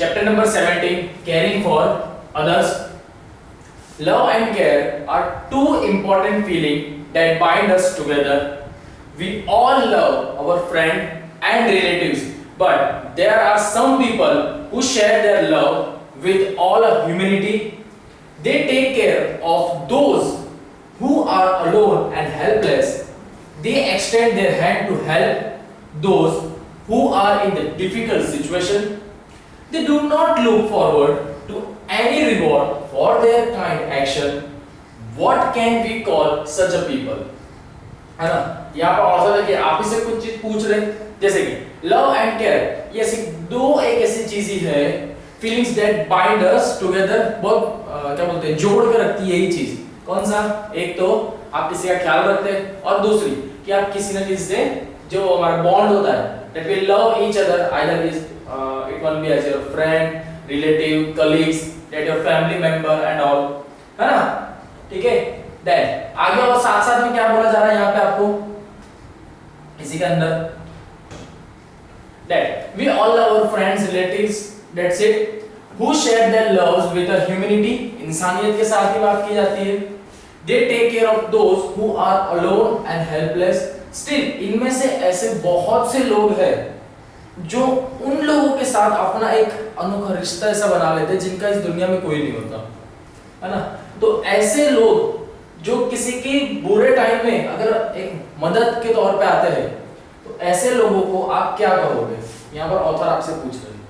Chapter number 17, Caring for Others. Love and care are two important feelings that bind us together. We all love our friends and relatives, but there are some people who share their love with all of humanity. They take care of those who are alone and helpless. They extend their hand to help those who are in the difficult situation. They do not look forward to any reward for their kind action. What can we call such a people? है ना? यहाँ पर और सा कि आप ही से कुछ चीज पूछ रहे जैसे कि लव एंड केयर ये ऐसी दो एक ऐसी चीज ही है feelings that bind us together बहुत क्या बोलते हैं जोड़ कर रखती है यही चीज कौन सा एक तो आप किसी का ख्याल रखते हैं और दूसरी कि आप किसी न किसी से जो हमारा बॉन्ड होता है that we love each other either is it one be as your friend relative colleagues that your family member and all है ना ठीक है देन आगे और साथ साथ में क्या बोला जा रहा है यहाँ पे आपको इसी के अंदर that we all love our friends relatives that's it who share their loves with a humanity इंसानियत के साथ ही बात की जाती है they take care of those who are alone and helpless still इनमें से ऐसे बहुत से लोग हैं जो उन लोगों के साथ अपना एक अनोखा रिश्ता ऐसा बना लेते हैं जिनका इस दुनिया में कोई नहीं होता है ना तो ऐसे लोग जो किसी के बुरे टाइम में अगर एक मदद के तौर पे आते हैं तो ऐसे लोगों को आप क्या कहोगे यहाँ पर ऑथर आपसे पूछ रहे हैं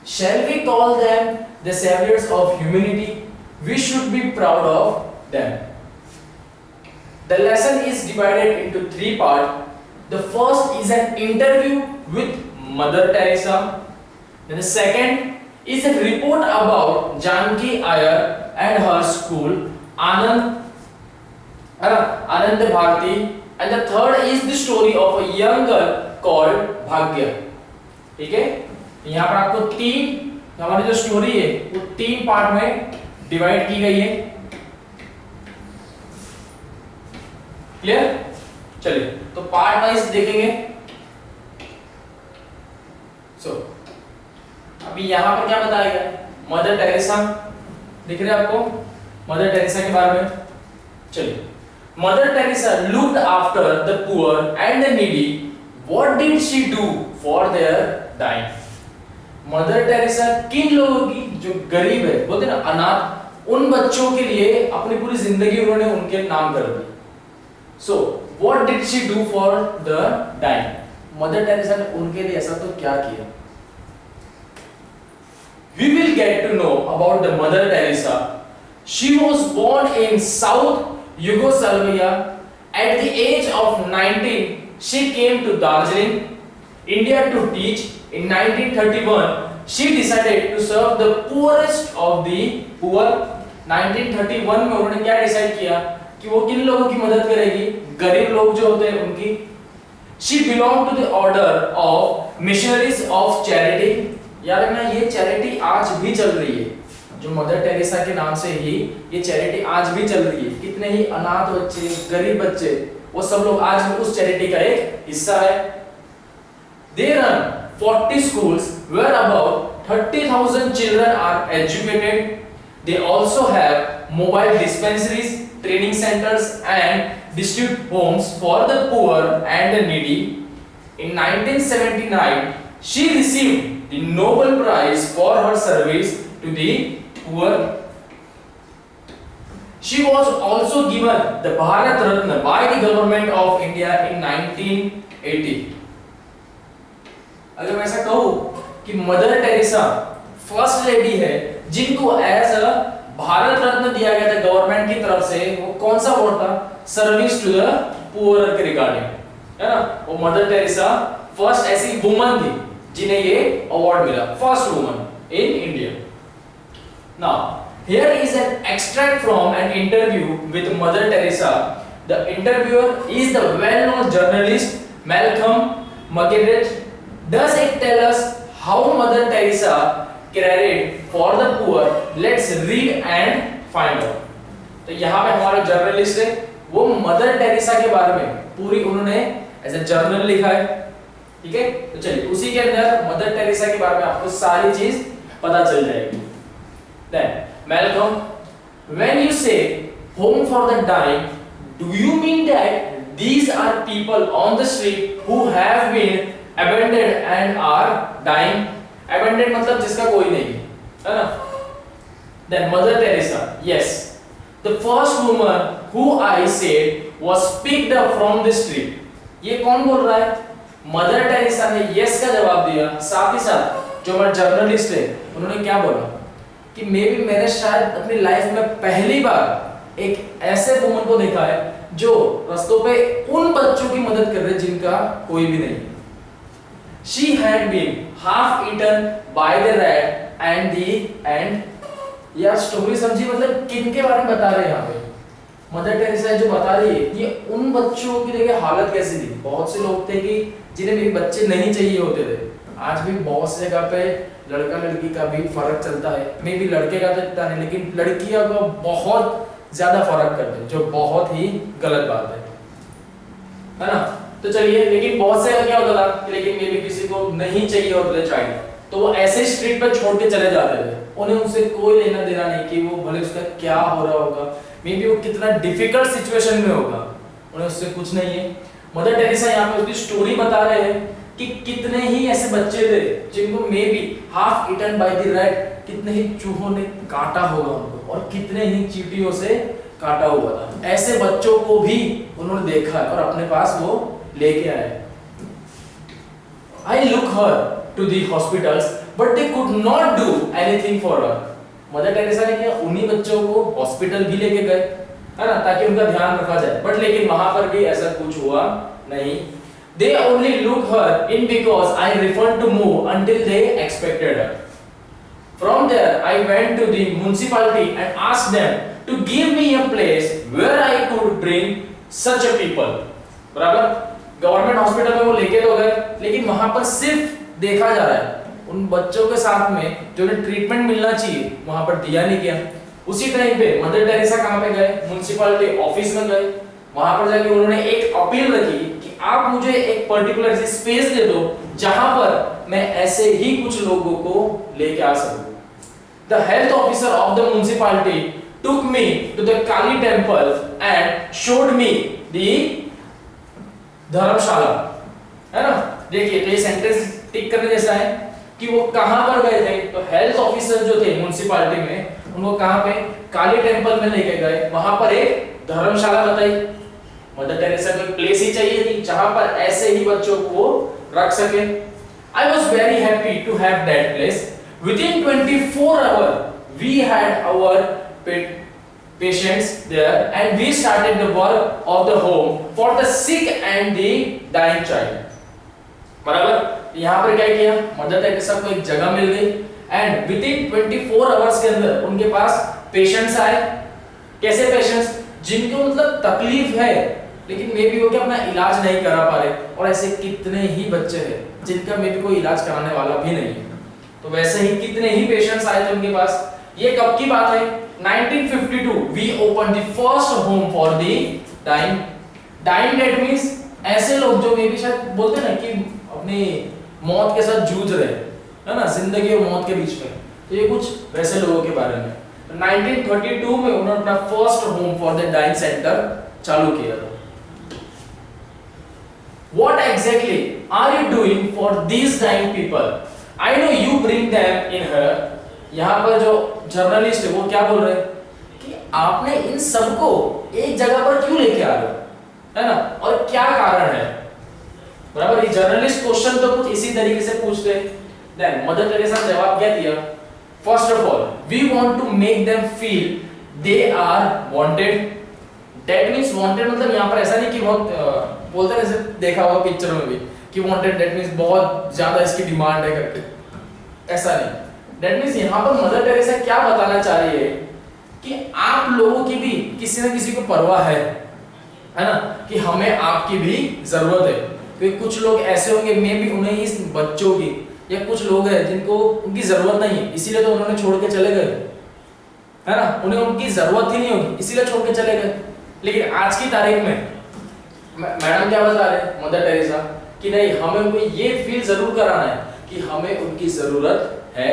Shall we call them the saviors of humanity? We should be proud of them. The lesson is divided into three parts. The first is an interview with Mother Teresa. Then the second is a report about Janki Iyer and her school, Anand Bharati. And the third is the story of a young girl called Bhagya. ठीक है? यहाँ पर आपको तीन हमारी जो story है वो तीन पार्ट में डिवाइड की गई है क्लियर चलिए तो पार्ट वाइज देखेंगे अभी यहाँ पर क्या बताया गया मदर टेरेसा दिख रहे आपको मदर टेरेसा के बारे में चलिए Mother Teresa looked after the poor and the needy what did she do for their dying Mother Teresa किन लोगों की जो गरीब है बोलते ना अनाथ उन बच्चों के लिए अपनी पूरी जिंदगी उन्होंने उनके नाम कर दी so what did she do for the dying Mother Teresa ने उनके लिए ऐसा तो क्या किया we will get to know about the Mother Teresa she was born in south Yugoslavia at the age of 19 she came to Darjeeling India to teach In 1931, she decided to serve the poorest of the poor. 1931 में उन्होंने क्या decide किया कि वो किन लोगों की मदद करेगी गरीब लोग जो होते हैं उनकी She belonged to the order of missionaries of charity. याद रखना ये चैरिटी आज भी चल रही है जो मदर टेरेसा के नाम से ही ये चैरिटी आज भी चल रही है कितने ही अनाथ बच्चे गरीब बच्चे वो सब लोग आज भी उस चैरिटी का एक हिस्सा है They run 40 schools where about 30,000 children are educated. They also have mobile dispensaries, training centers and district homes for the poor and the needy. In 1979, she received the Nobel Prize for her service to the poor. She was also given the Bharat Ratna by the government of India in 1980. अगर मैं ऐसा कहूं कि mother Teresa first lady है जिनको as a Bharat Ratna दिया गया था गवर्नमेंट की तरफ से वो कौन सा अवार्ड था सर्विस टू द पुअर के रिगार्डिंग है ना वो मदर टेरेसा फर्स्ट ऐसी वुमन थी जिन्हें ये अवार्ड मिला first woman in India now here is an extract from an interview with Mother Teresa the interviewer is the well known journalist Malcolm Muggeridge Does it tell us how Mother Teresa cared for the poor? Let's read and find out. तो यहाँ पे हमारा journalist है वो Mother Teresa के बारे में पूरी उन्होंने ऐसे जर्नल लिखा है ठीक है तो चलिए उसी के अंदर मदर टेरेसा के बारे में आपको सारी चीज पता चल जाएगी। Then Malcolm, when you say home for the dying, do you mean that these are people on the street who have been abandoned and are dying? Abandoned मतलब जिसका कोई नहीं है ना? Then Mother Teresa, yes, the first woman who I said was picked up from the street. ये कौन बोल रहा है? मदर टेरेसा ने यस का जवाब दिया। साथ ही साथ जो हमारे जर्नलिस्ट है उन्होंने क्या बोला कि मे भी मैंने शायद अपनी लाइफ में पहली बार एक ऐसे वुमन को देखा है जो रास्तों पे उन बच्चों की मदद कर रहे जिनका कोई भी नहीं। She had been half eaten by the rat and the ant। यार स्टोरी समझी, मतलब किनके बारे में बता रहे हैं यहाँ पे? मदर टेरेसा जो बता रही है ये उन बच्चों की देखिए हालत कैसी थी। बहुत से लोग थे कि जिन्हें भी बच्चे नहीं चाहिए होते थे। आज भी बहुत सी जगह पे लड़का लड़की का भी फर्क चलता है, मे भी लड़के का तो इतना नहीं, लेकिन लड़कियां को बहुत ज्यादा फर्क करते हैं, जो बहुत ही गलत बात है ना। तो चलिए, लेकिन बहुत से क्या होता था, लेकिन मे भी किसी को नहीं चाहिए होता था चाइल्ड, तो वो ऐसे स्ट्रीट पर छोड़ के चले जाते थे। उन्हें उनसे कोई लेना देना नहीं कि वो भले उसका क्या हो रहा होगा, मे बी वो कितना डिफिकल्ट सिचुएशन में होगा, उन्हें उससे कुछ नहीं है। मदर टेरेसा यहाँ पे उसकी स्टोरी बता रहे हैं कि कितने ही ऐसे बच्चे थे जिनको maybe half eaten by the rat, कितने ही चूहों ने काटा होगा उनको और कितने ही चींटियों से काटा हुआ था। ऐसे बच्चों को भी उन्होंने देखा और अपने पास वो लेके आए। I look her to the hospitals, but they could not do anything for her। Mother Teresa ने क्या उन्हीं बच्चों को हॉस्पिटल भी लेके गए, है ना, ताकि उनका ध्यान रखा जाए, बट लेकिन वहां पर भी ऐसा कुछ हुआ नहीं। They only look her in because I refused to move until they expected her। From there I went to the municipality and asked them to give me a place where I could bring such a people। बराबर, government hospital में वो लेके तो गए, लेकिन वहां पर सिर्फ देखा जा रहा है, उन बच्चों के साथ में जो उन्हें ट्रीटमेंट मिलना चाहिए वहां पर दिया नहीं गया। उसी टाइम पे मदर टेरेसा कहां पे गए? म्युनिसिपैलिटी ऑफिस में गए। वहां पर जाके उन्होंने एक अपील रखी कि आप मुझे एक पर्टिकुलर सी स्पेस दे दो जहां पर मैं ऐसे ही कुछ लोगों को लेके आ सकूं। The health officer of the municipality took me to the Kali temple and showed me the dharamshala, है ना। देखिए तो ये सेंटेंस टिक करने जैसा है कि वो कहां पर गए थे। तो हेल्थ ऑफिसर जो थे म्युनिसिपैलिटी में, उनको कहां पे? काली टेंपल में लेके गए। वहां पर एक धर्मशाला बताई। मदर टेरेसा को एक प्लेस ही चाहिए थी जहां पर ऐसे ही बच्चों को वो रख सके। I was very happy to have that place. Within 24 hour we had our patients there and we started the work of the home for the sick and the dying child। बराबर, यहाँ पर क्या किया? मदर टेरेसा को एक जगह मिल गई and within 24 hours के अंदर उनके पास पेशेंट्स आए। कैसे पेशेंट्स? जिनको मतलब तकलीफ है लेकिन मे बी वो क्या अपना इलाज नहीं करा पा रहे, और ऐसे कितने ही बच्चे हैं जिनका मे बी कोई इलाज कराने वाला भी नहीं है। तो वैसे ही कितने ही पेशेंट्स आए थे उनके पास। ये कब की बात है? 1952 we opened the first home for the dying। dying that means ऐसे लोग जो मे बी शायद बोलते हैं ना कि अपनी मौत के साथ जूझ रहे हैं, है ना, जिंदगी और मौत के बीच में। तो ये कुछ वैसे लोगों के बारे में। 1932 में उन्होंने अपना first home for the dying centre चालू किया था। What exactly are you doing for these dying people? I know you bring them in here। यहाँ पर जो जर्नलिस्ट है वो क्या बोल रहे हैं कि आपने इन सबको एक जगह पर क्यों लेके आ रहे हो, है ना, और क्या कारण है। बराबर, ये जर्नलिस्ट क्वेश्चन तो कुछ इसी तरीके से पूछते हैं। देन मदर टेरेसा ने जवाब क्या दिया? First of all we want to make them feel they are wanted. That means wanted मतलब यहाँ पर ऐसा नहीं कि बहुत बोलते हैं जैसे देखा होगा पिक्चर में भी कि वांटेड दैट मींस बहुत ज्यादा इसकी डिमांड है करके, ऐसा नहीं। दैट मींस यहाँ पर मदर टेरेसा क्या बताना चाह रही है कि आप लोगों की भी किसी न किसी को परवाह है ना, कि हमें आपकी भी जरूरत है। क्योंकि कुछ लोग ऐसे होंगे मे भी उन्हें इस बच्चों की, या कुछ लोग हैं जिनको उनकी जरूरत नहीं है इसीलिए तो उन्होंने छोड़ के चले गए, है ना, उन्हें उनकी जरूरत ही नहीं होगी इसीलिए छोड़ के चले गए। लेकिन आज की तारीख में मैडम क्या बता रहे हैं मदर टेरेसा कि नहीं, हमें उनको ये फील जरूर कराना है कि हमें उनकी जरूरत है।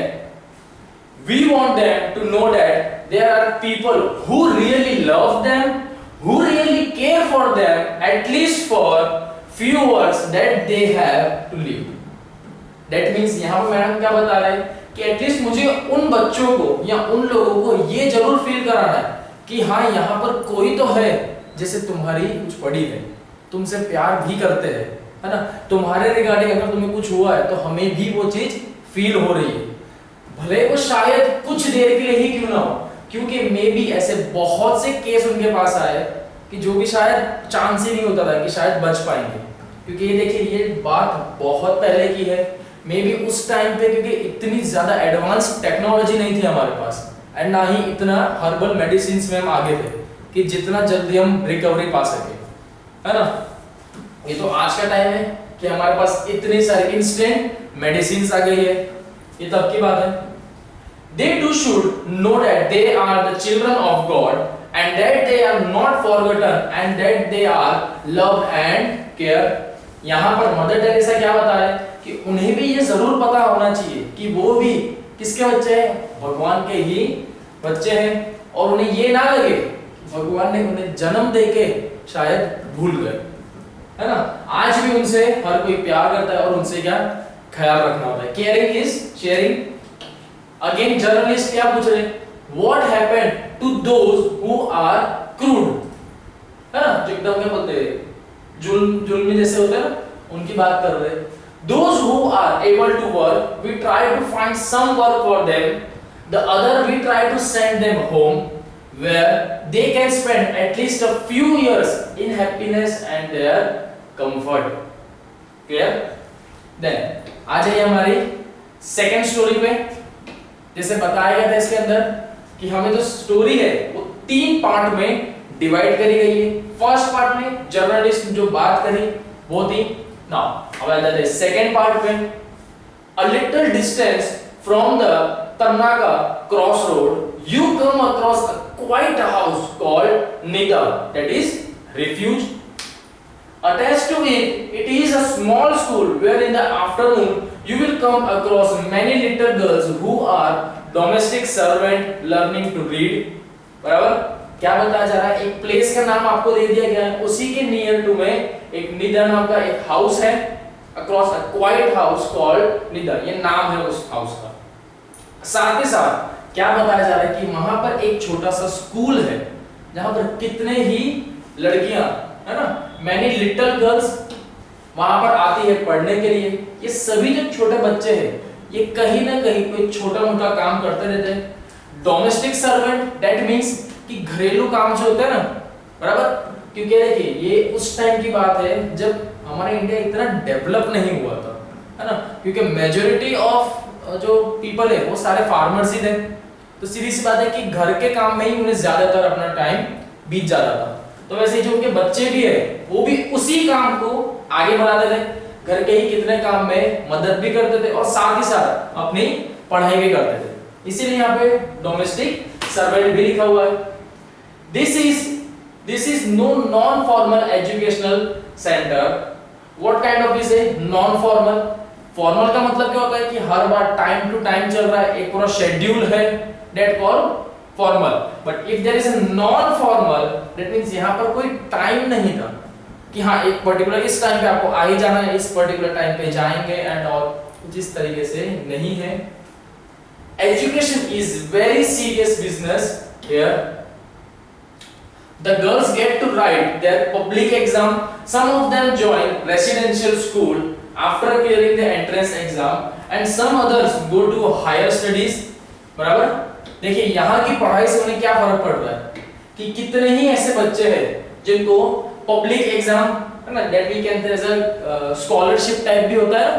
We want them to know that there are people who really love them, who really care for them, at least for few hours that they have to live. That means यहाँ पर मैडम क्या बता रहे हैं कि at least मुझे उन बच्चों को या उन लोगों को ये जरूर फील कराना है कि हाँ यहाँ पर कोई तो है जैसे तुम्हारी कुछ पड़ी है, तुमसे प्यार भी करते हैं, है ना, तुम्हारे रिगार्डिंग अगर तुम्हें कुछ हुआ है तो हमें भी वो चीज फील हो रही है, भले वो शायद कुछ देर के लिए ही क्यों ना हो, क्योंकि मे बी ऐसे बहुत से केस उनके पास आए कि जो भी शायद चांस ही नहीं होता था कि शायद बच पाएंगे, क्योंकि ये देखिए ये बात बहुत पहले की है, मे बी उस टाइम पे क्योंकि इतनी ज्यादा एडवांस टेक्नोलॉजी नहीं थी हमारे पास एंड ना ही इतना हर्बल मेडिसिन में हम आगे थे कि जितना जल्दी हम रिकवरी पा सके, है ना। ये तो आज का टाइम है कि हमारे पास इतनी सारी इंस्टेंट मेडिसिन आ गई है, ये तब की बात है। They too should know that they are the children of God and that they are not forgotten and that they are loved and care। यहाँ पर मदर टेरेसा क्या बता रहे हैं कि उन्हें भी ये जरूर पता होना चाहिए कि वो भी किसके बच्चे हैं, भगवान के ही बच्चे हैं, और उन्हें ये ना लगे भगवान ने उन्हें जन्म देके शायद भूल गए, है ना। आज भी उनसे हर कोई प्यार करता है और उनसे क्या ख्याल रखना होता है। Caring is sharing. Again journalist क्या पूछ रहे हैं, what happened to those who are cured, है ना, जो एकदम क्या बोलते हैं जुल्मी जैसे होते हैं ना, उनकी बात कर रहे हैं। Those who are able to work, we try to find some work for them. The other we try to send them home where they can spend at least a few years in happiness and their comfort. Clear? Then आ जाइए हमारी second story पे। जैसे बताया गया था इसके अंदर कि हमें जो स्टोरी है वो 3 पार्ट में डिवाइड करी गई है। फर्स्ट पार्ट में जर्नलिस्ट जो बात करी वो थी। नाउ अब आ जाते हैं सेकेंड पार्ट में। A little distance from the Tarnaga crossroad you come across a quiet house called Nida, that is refuge. Attached to it, it is a small school where in the afternoon you will come across many little girls who are domestic servant learning to read. बराबर? क्या बताया जा रहा है, एक place का नाम आपको दे दिया गया है, उसी के नियर टू में एक निदा नाम का एक हाउस है, across a quiet house called Nida, ये नाम है उस हाउस का। साथ ही साथ क्या बताया जा रहा है कि वहां पर एक छोटा सा स्कूल है जहां पर कितने ही लड़कियां, है ना, मैनी लिटिल गर्ल्स वहां पर आती है पढ़ने के लिए। ये सभी जो छोटे बच्चे हैं ये कहीं ना कहीं कोई छोटा मोटा काम करते रहते हैं। डोमेस्टिक सर्वेंट दैट मींस कि घरेलू काम जो होते हैं ना, बराबर, क्योंकि देखिए ये उस टाइम की बात है जब हमारा इंडिया इतना डेवलप नहीं हुआ था, है ना, क्योंकि मेजॉरिटी ऑफ जो पीपल है वो सारे फार्मर्स ही थे, तो सीधी सी बात है कि घर के काम में ही उन्हें ज्यादातर अपना टाइम बीत जाता था। तो वैसे जो उनके बच्चे भी है वो भी उसी काम को आगे बढ़ाते थे, घर के ही कितने काम में मदद भी करते थे और साथ ही साथ अपनी पढ़ाई भी करते थे, इसीलिए यहाँ पे डोमेस्टिक सर्वेंट भी लिखा हुआ है। This is no non-formal educational center. What kind of is a non-formal? Formal का मतलब क्या होता है कि हर बार टाइम टू टाइम चल रहा है, एक पूरा शेड्यूल है, that called formal. But if there is a non-formal, that means यहाँ पर कोई टाइम नहीं था कि हाँ एक पर्टिकुलर इस टाइम पे आपको आ ही जाना है, इस पर्टिकुलर टाइम पे जाएंगे एंड ऑल, कुछ इस तरीके से नहीं है। Education is very serious business here. The girls get to write their public exam. Some of them join residential school after clearing the entrance exam, and some others go to higher studies. बराबर? देखिए यहाँ की पढ़ाई से उन्हें क्या फर्क पड़ रहा है कि कितने ही ऐसे बच्चे हैं जिनको पब्लिक एग्जाम, है ना, that we can say as a scholarship type भी होता है,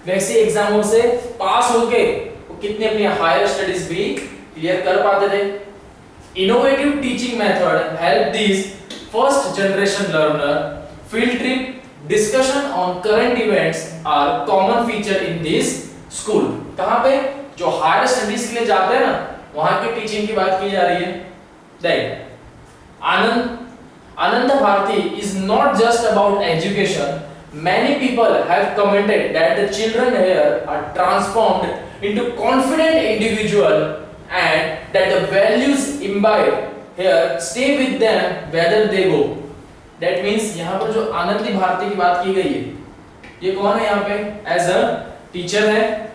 वैसे एग्जामों से पास होके वो कितने अपनी हायर स्टडीज भी क्लियर कर पाते थे। Innovative teaching method help these first generation learner. Field trip, discussion on current events are common feature in this school. कहाँ पे जो हायर स्टडीज के लिए जाते हैं ना, वहाँ की टीचिंग की बात की जा रही है। Then Ananda Bharati is not just about education. Many people have commented that the children here are transformed into confident individual and that the values imbibed here stay with them whether they go. That means यहाँ पर जो आनंदी भारती की बात की गई है, ये कौन है यहाँ पे? एज अ टीचर है,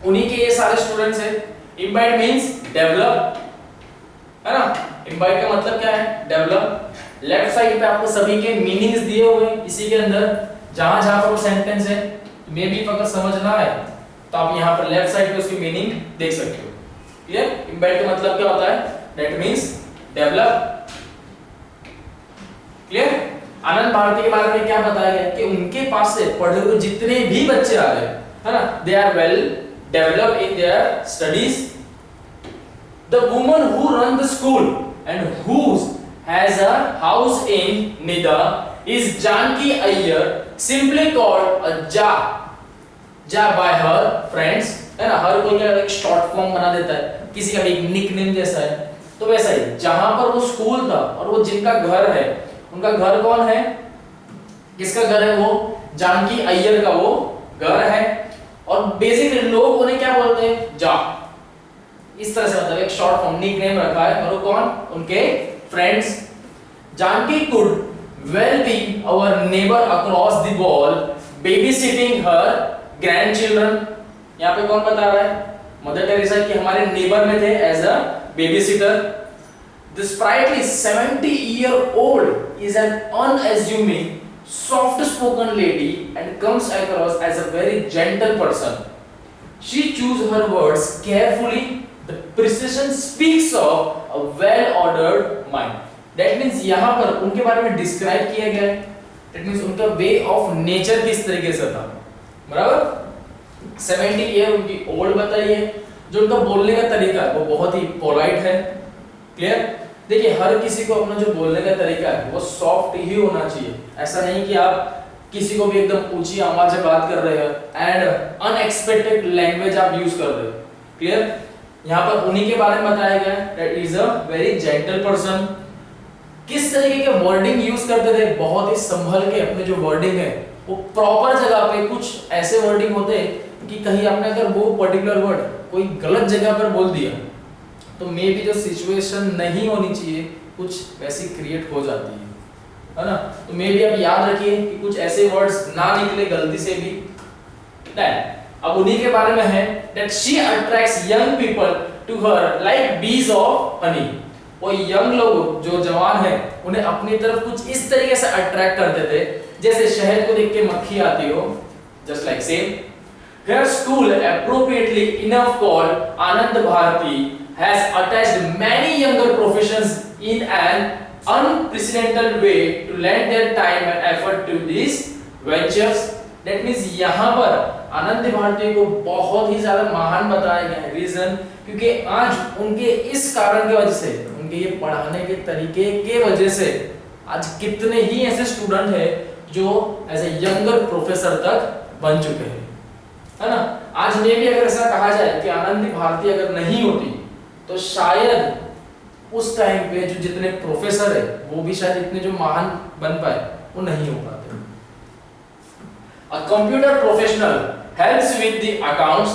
उन्हीं के ये सारे स्टूडेंट्स हैं. इम्बाइड मींस डेवलप, है ना? इम्बाइड का मतलब क्या है? डेवलप. लेफ्ट साइड पे आपको सभी के मीनिंग्स दिए हुए हैं इसी के अंदर, जहां जहां पर वो सेंटेंस है. मे भी अगर समझ ना आए तो आप यहाँ पर लेफ्ट साइड पे उसकी मीनिंग देख सकते हो. क्लियर? इम्बाइड का मतलब क्या होता है? That means develop. क्लियर? आनंद भारती के बारे में क्या बताया गया कि उनके पास से पढ़े हुए जितने भी बच्चे आ रहे हैं, है ना, they are well developed in their studies. The woman who runs the school and who has a house in Nida is Janki Iyer, simply called a Ja. Ja by her friends, है ना? हर कोई का एक short form बना देता है, किसी का भी एक निकनेम जैसा है. तो वैसा ही जहां पर वो स्कूल था और वो जिनका घर है, उनका घर कौन है? किसका घर है? वो जानकी अय्यर का वो घर है. और बेसिकली लोग उन्हें क्या बोलते हैं? जा. इस तरह से मतलब एक शॉर्ट फॉर्म निकनेम रखा है. और वो कौन? उनके friends. Janaki could well be our neighbour across the wall babysitting her grandchildren. यहाँ पे कौन बता रहा है? मदर टेरेसा की हमारे नेबर में थे as a babysitter. The sprightly 70-year-old is an unassuming, soft-spoken lady and comes across as a very gentle person. She chooses her words carefully. The precision speaks of a well-ordered mind. That means यहाँ पर उनके बारे में describe किया गया है. That means उनका way of nature किस तरीके से था. बराबर? 70 ईयर उनकी ओल्ड बताइए. जो उनका बोलने का तरीका है वो बहुत ही पोलाइट है. क्लियर? देखिए हर किसी को अपना जो बोलने का तरीका है वो सॉफ्ट ही होना चाहिए. ऐसा नहीं कि आप किसी को भी एकदम ऊंची आवाज से बात कर रहे हो एंड अनएक्सपेक्टेड लैंग्वेज आप यूज कर रहे हो. क्लियर? यहाँ पर उन्हीं के बारे में बताया गया है. That is a very gentle person. किस तरीके के वर्डिंग यूज करते थे? बहुत ही संभल के अपने जो वर्डिंग है वो प्रॉपर जगह पे. कुछ ऐसे वर्डिंग होते हैं कि कहीं आपने अगर वो पर्टिकुलर वर्ड कोई गलत जगह पर बोल दिया तो मे भी जो सिचुएशन नहीं होनी चाहिए कुछ वैसी क्रिएट हो जाती है ना? तो मे भी आप याद रखिए कि कुछ ऐसे वर्ड्स ना निकले गलती से भी. अब उन्हीं के बारे में है that she attracts young people to her like bees of honey. वो यंग लोग जो जवान है उन्हें अपनी तरफ कुछ इस तरीके से अट्रैक्ट करते थे जैसे शहद को देख के मक्खी आती हो. just like same. Her school, appropriately enough called Anand Bharati, has attached many younger professions in an unprecedented way to lend their time and effort to these ventures. That means यहाँ पर आनंद भारती को बहुत ही ज्यादा महान बताया गया है. रीजन क्योंकि आज उनके इस कारण की वजह से, उनके ये पढ़ाने के तरीके के वजह से आज कितने ही ऐसे स्टूडेंट हैं जो एज ए यंगर प्रोफेसर तक बन चुके हैं, है ना? आज में भी अगर ऐसा कहा जाए कि आनंद भारती अगर नहीं होती तो शायद उस टाइम पे जो जितने प्रोफेसर है वो भी शायद इतने जो महान बन पाए वो नहीं हो पाते. A computer professional helps with the accounts.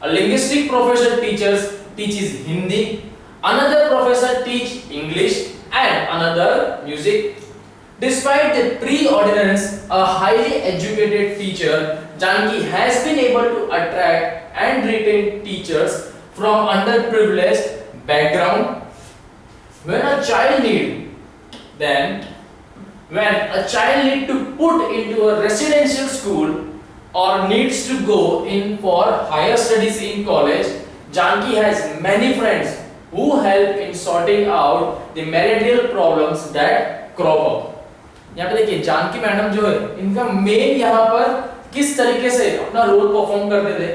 A linguistic professor teaches Hindi. Another professor teach English and another music. Despite the preordinance, a highly educated teacher, Janki has been able to attract and retain teachers from underprivileged background. When a child need to put into a residential school or needs to go in for higher studies in college, Janki has many friends who help in sorting out the marital problems that crop up. यहाँ पे देखिए Janaki madam जो है इनका main यहाँ पर किस तरीके से अपना रोल परफॉर्म करते थे.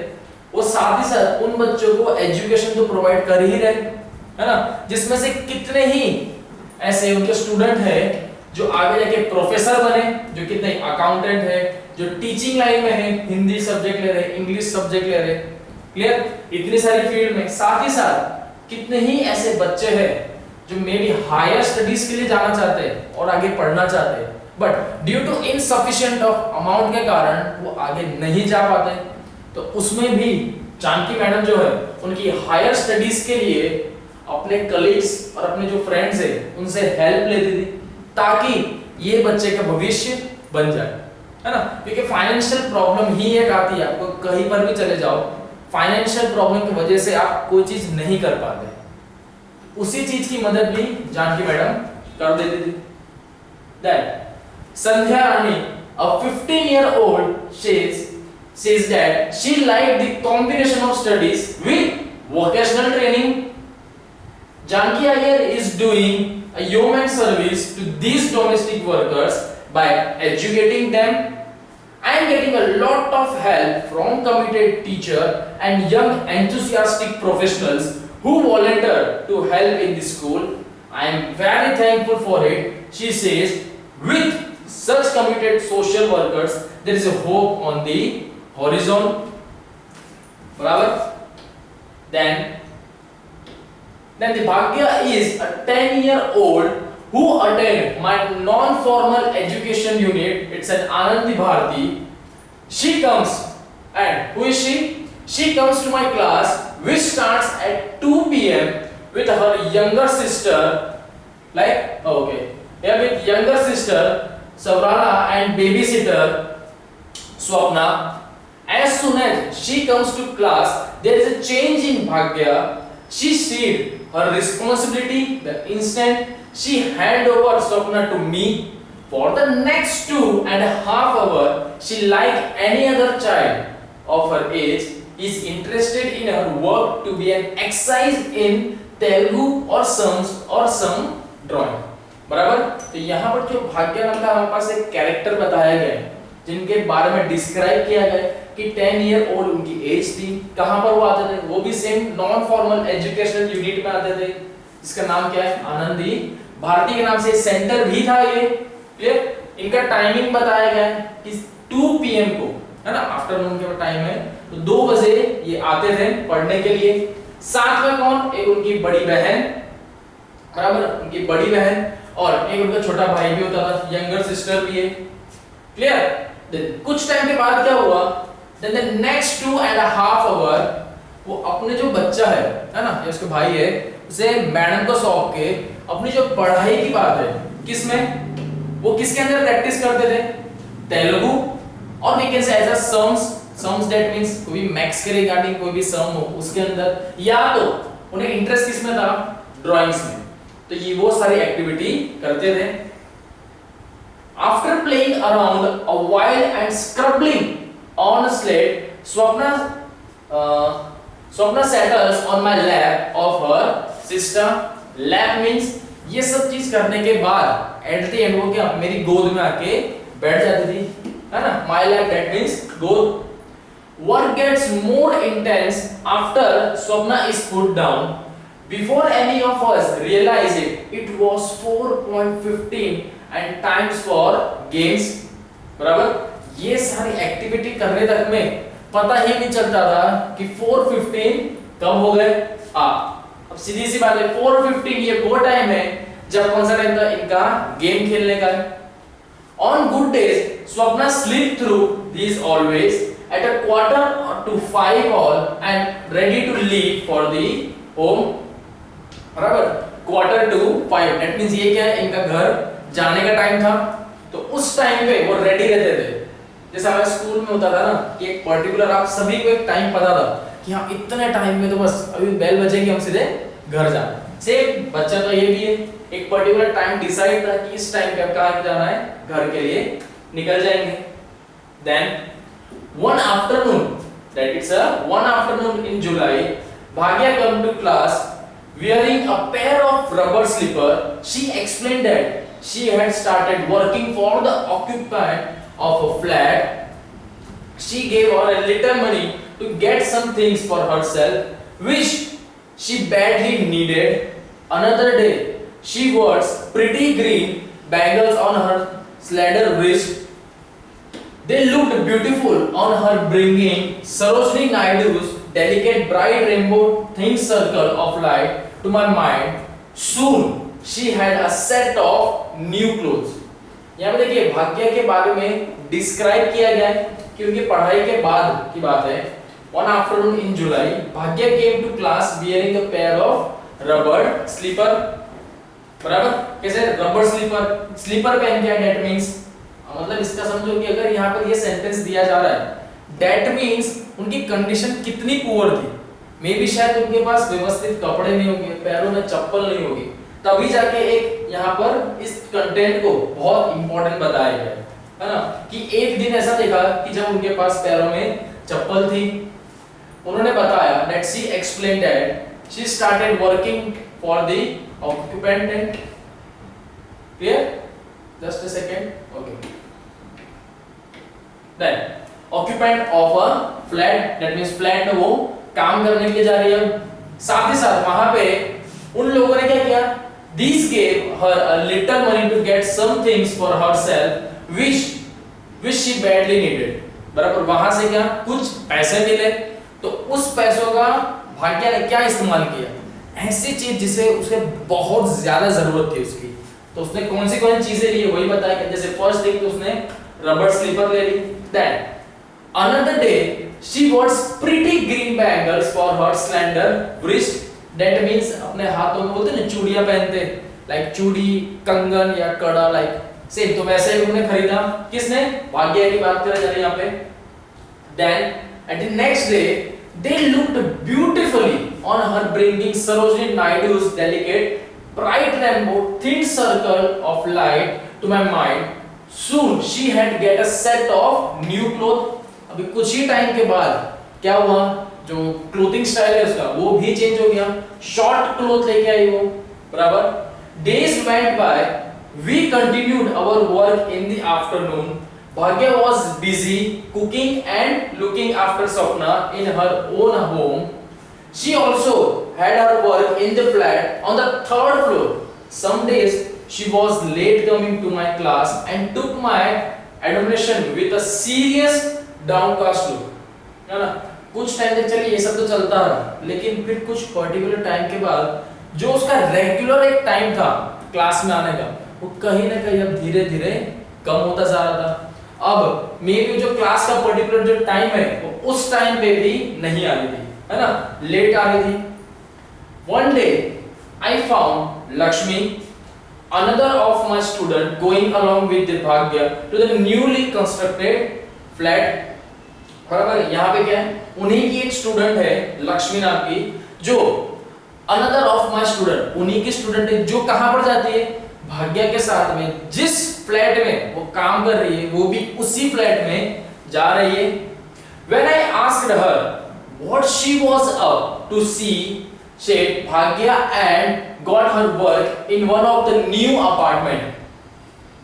वो साथ ही साथ उन बच्चों को एजुकेशन तो प्रोवाइड कर ही रहे, है ना? जिसमें से कितने ही ऐसे उनके स्टूडेंट हैं जो आगे जाके प्रोफेसर बने, जो कितने अकाउंटेंट है, जो टीचिंग लाइन में है, हिंदी सब्जेक्ट ले रहे, इंग्लिश सब्जेक्ट ले रहे. क्लियर? इतनी सारी फील्ड में साथ ही साथ कितने ही ऐसे बच्चे हैं जो मे बी हायर स्टडीज के लिए जाना चाहते हैं और आगे पढ़ना चाहते हैं, but due to insufficient of amount के कारण वो आगे नहीं जा पाते. तो उसमें भी जानकी मैडम जो है उनकी हायर स्टडीज के लिए अपने कलीग्स और अपने जो फ्रेंड्स है उनसे हेल्प लेती थी ताकि ये बच्चे का भविष्य बन जाए, है ना। क्योंकि फाइनेंशियल प्रॉब्लम ही एक आती है, आपको कहीं पर भी चले जाओ फाइनेंशियल प्रॉब्लम की वजह से आप कोई चीज नहीं कर पाते, उसी चीज की मदद भी जानकी मैडम कर देती थी। Then Sandhya Rani, a 15-year-old, says that she liked the combination of studies with vocational training. Janki Iyer is doing a yeoman service to these domestic workers by educating them and getting a lot of help from committed teacher and young enthusiastic professionals who volunteer to help in the school. I am very thankful for it. She says, with such committed social workers, there is a hope on the horizon. Barabar? Then the Bhagya is a 10-year-old who attend my non-formal education unit. It's an Anandi Bharati. She comes, and who is she? She comes to my class, which starts at 2 p.m. with her younger sister, with younger sister Savrana and babysitter Swapna. As soon as she comes to class, there is a change in Bhagya. She sees her responsibility the instant she hand over Swapna to me. For the next 2.5 hours, she, like any other child of her age, is interested in her work to be an exercise in Telugu or some drawing. बराबर। तो यहाँ पर जो भाग्य नाम का हमारे पास एक कैरेक्टर बताया गया है जिनके बारे में डिस्क्राइब किया गया कि 10 ईयर ओल्ड उनकी एज थी। कहाँ पर वो आते थे? वो भी same non formal educational unit में आते थे। इसका नाम क्या है? आनंदी भारती के नाम से सेंटर भी था ये। क्लियर? इनका टाइमिंग बताया गया है कि 2 पीएम को, है ना, आफ्टरनून के टाइम है, तो 2 बजे ये आते थे पढ़ने के लिए। साथ में कौन? एक उनकी बड़ी बहन, बराबर, उनकी बड़ी बहन और एक उनका छोटा भाई भी होता था, यंगर सिस्टर भी है। क्लियर? देन कुछ टाइम के बाद क्या हुआ? देन द नेक्स्ट 2.5 आवर वो अपने जो बच्चा है ना, ये उसका भाई है, उसे मैडम को सौंप के अपनी जो पढ़ाई की बात है, किसमें, वो किसके अंदर प्रैक्टिस करते थे? तेलुगु, और we can say as a sums that means कोई भी मैथ्स के रिगार्डिंग कोई भी सम हो उसके अंदर, या तो उन्हें इंटरेस्ट किसमें था? ड्राइंग्स में। तो ये वो सारी एक्टिविटी करते थे। After playing around a while and scribbling on a slate, Swapna settles on my lap of her sister. Lap means ये सब चीज करने के बाद एट द एंड वो क्या मेरी गोद में आके बैठ जाती थी, है ना। My lap, that means गोद। Work gets more intense after Swapna is put down. Before any of us realize it, it was 4:15 and times for games. बराबर? ये सारी एक्टिविटी करने तक में पता ही नहीं चलता था कि 4:15 कब हो गए। अब सीधी सी बात है, 4:15 ये वो टाइम है जब कौन सा टाइम था इनका? गेम खेलने का। On good days, Swapna sleep through these always at a 4:45 all and ready to leave for the home. बराबर? 4:45 दैट मींस ये क्या है? इनका घर जाने का टाइम था। तो उस टाइम पे वो रेडी रहते थे। जैसे हमारे स्कूल में होता था ना कि एक पर्टिकुलर आप सभी को एक टाइम पता था कि हाँ इतने टाइम में तो बस अभी बेल बजेगी हम सीधे घर जाना। सेम बच्चा तो ये भी है, एक पर्टिकुलर टाइम डिसाइड था कि इस टाइम पे अब कहाँ जाना है, घर के लिए निकल जाएंगे। Then one afternoon, that it's a one afternoon in July, Bhagya come to class wearing a pair of rubber slipper. She explained that she had started working for the occupant of a flat. She gave her a little money to get some things for herself, which she badly needed. Another day, she wears pretty green bangles on her slender wrist. They looked beautiful on her, bringing Sarojini Naidu's delicate bright rainbow thin circle of light to my mind. Soon she had a set of new clothes. यहाँ पे देखिए भाग्य के बारे में describe किया गया है कि उनकी पढ़ाई के बाद की बात है one afternoon in July, Bhagya came to class wearing a pair of rubber slipper. बराबर? कैसे रबर स्लीपर पहन के? डेट मीन्स, मतलब इसका समझो कि अगर यहाँ पर ये सेंटेंस दिया जा रहा है, डेट मीन्स उनकी कंडीशन कितनी पुअर थी। मे बी शायद उनके पास व्यवस्थित कपड़े नहीं होंगे, पैरों में चप्पल नहीं होगी, तभी जाके एक यहाँ पर इस कंटेंट को बहुत इंपॉर्टेंट बताया गया है ना, कि एक दिन ऐसा देखा कि जब उनके पास पैरों में चप्पल थी। उन्होंने बताया that she explained that she started working for the occupant. Clear? Just a second. Okay. Then occupant of a flat, that means flat में वो काम करने के लिए जा रही है। साथ ही साथ वहां पे उन लोगों ने क्या किया? These gave her a little money to get some things for herself which she badly needed. बराबर, वहां से क्या कुछ पैसे मिले, तो उस पैसों का भाग्या ने क्या इस्तेमाल किया? ऐसी चीज जिसे उसे बहुत ज्यादा जरूरत थी उसकी, तो उसने कौन सी चीजें ली वही बताया। जैसे फर्स्ट थिंग तो उसने रबर स्लीपर ले ली। Then another day she was pretty green bangles for her slender wrist. That means अपने हाथों में बोलते ना चूड़ियां पहनते, लाइक चूड़ी, कंगन या कड़ा, लाइक सेम, तो वैसे ही उन्होंने खरीदा। किसने? भाग्या की बात करें जा रही यहाँ पे। Then at the next day they looked beautifully on her, bringing Sarojini Naidu's delicate bright rainbow thin circle of light to my mind. Soon she had get a set of new clothes. अभी कुछ ही time के बाद क्या हुआ? जो clothing style है उसका वो भी चेंज हो गया, शॉर्ट क्लोथ लेके आई वो। बराबर, days went by, we continued our work in the afternoon. Bhagya was busy cooking and looking after Swapna in her own home. She also had her work in the flat on the third floor. Some days she was late coming to my class and took my admonition with a serious downcast look. है ना? कुछ time तक चलिए ये सब तो चलता रहा, लेकिन फिर कुछ पर्टिकुलर टाइम के बाद जो उसका रेगुलर एक टाइम था क्लास में आने का, वो कहीं ना कहीं अब धीरे धीरे कम होता जा रहा था। अब मे बी जो क्लास का पर्टिकुलर जो टाइम है वो उस टाइम पे भी नहीं आ रही थी, है ना, लेट आ रही थी। One day I found Lakshmi, another of my student, going along with the Bhagya to the newly constructed flat. बराबर, यहाँ पे क्या है? उन्हीं की एक स्टूडेंट है लक्ष्मी नाम की, जो अनदर ऑफ माय स्टूडेंट, उन्हीं की स्टूडेंट है जो कहाँ पर जाती है? भाग्या के साथ में। जिस फ्लैट में वो काम कर रही है वो भी उसी फ्लैट में जा रही है। When I asked her what she was up to, see said Bhagya and got her work in one of the new apartment.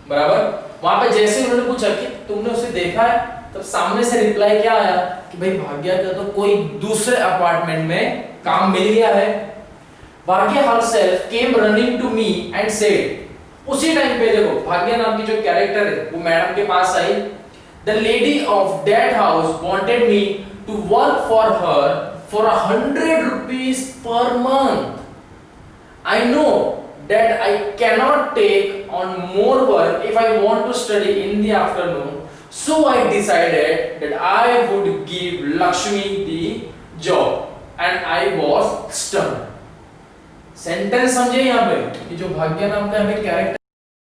बराबर, वहां पे जैसे उन्होंने पूछा कि तुमने उसे देखा है, तब सामने से रिप्लाई क्या आया कि भाई भाग्या का तो कोई दूसरे अपार्टमेंट में काम मिल गया है। भाग्या herself came running to me and said, उसी टाइम पे देखो भाग्या नाम की जो कैरेक्टर है वो मैडम के पास आई। The lady of that house wanted me to work for her for 100 rupees per month. I know that I cannot take on more work if I want to study in the afternoon, so I decided that I would give Lakshmi the job, and I was stunned. Sentence समझे यहाँ पे कि जो भाग्य नाम का हमें character